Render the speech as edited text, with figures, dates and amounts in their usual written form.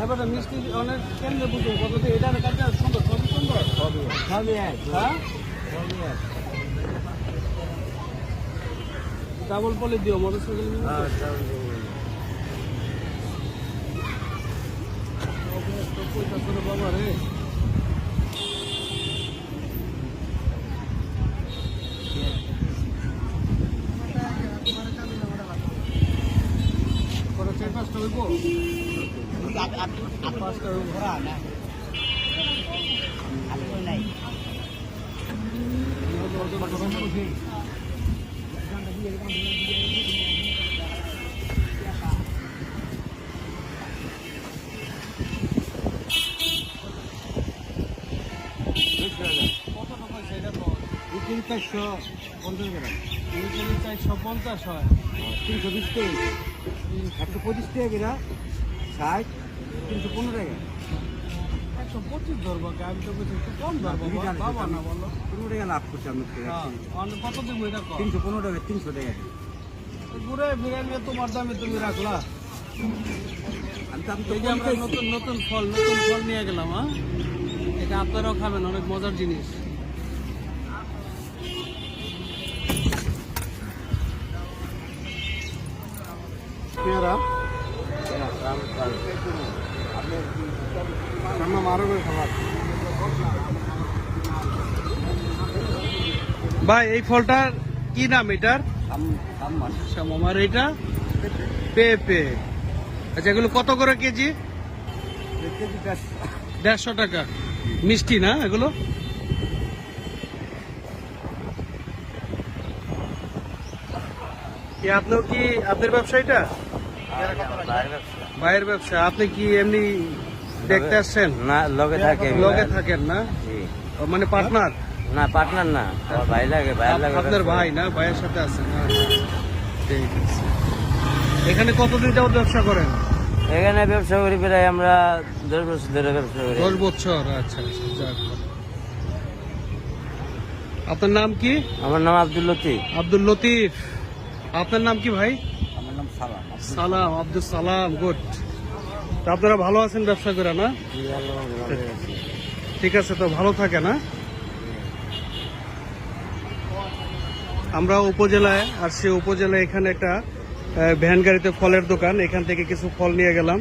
ব্যাপারটা মিষ্টি অনেক কেমনে বুঝবো কত এটা কাছে সুন্দর সবই সুন্দর সবই এক হ্যাঁ সবই এক ডাবল পলি দিও মোটরসাইকেল বাবা রে পাঁচটা হইব পাঁচটা ভরা না কত টাকা সেটা তো 450 গ্রাম 450 হয় 320 টাকা 125 টাকা কিনা 60 315 টাকা 125 ধরবো আমি তো বলছি একটু কম ধরবো বাবা না বলো 15 টাকা লাভ করছি আমি কত দেবো এটা 315 টাকা 300 টাকা ঘুরে ফিরে নিয়ে তোমার দামে তুমি রাখলা আমরা নতুন নতুন ফল নিয়ে গেলাম হ্যাঁ এটা আপনারাও খাবেন অনেক মজার জিনিস পেয়ারা ভাই এই ফলটার কি নাম এটার আর এটা পেঁপে আচ্ছা এগুলো কত করে কেজি 150 টাকা মিষ্টি না এগুলো আপনিও কি আপনার ব্যবসা এটা ভাইয়ের ব্যবসা আপনি কি এমনি দেখতে আসছেন না লগে থাকেন না মানে পার্টনার না পার্টনার না ভাই লাগে আপনার ভাই না ভাইয়ের সাথে আছেন ঠিক আছে এখানে কতদিন যাবত ব্যবসা করেন এখানে ব্যবসা করি প্রায় আমরা 10 বছর ধরে ব্যবসা করি 10 বছর আচ্ছা আপনার নাম কি আমার নাম আব্দুল লতিফ আপনার নাম কি ভাই আমার নাম সালাম আব্দুল সালাম গুড আপনারা ভালো আছেন ব্যবসা করে না ঠিক আছে তো ভালো থাকে না আমরা উপজেলায় আর সে উপজেলায় এখানে একটা ভ্যান গাড়িতে ফলের দোকান এখান থেকে কিছু ফল নিয়ে গেলাম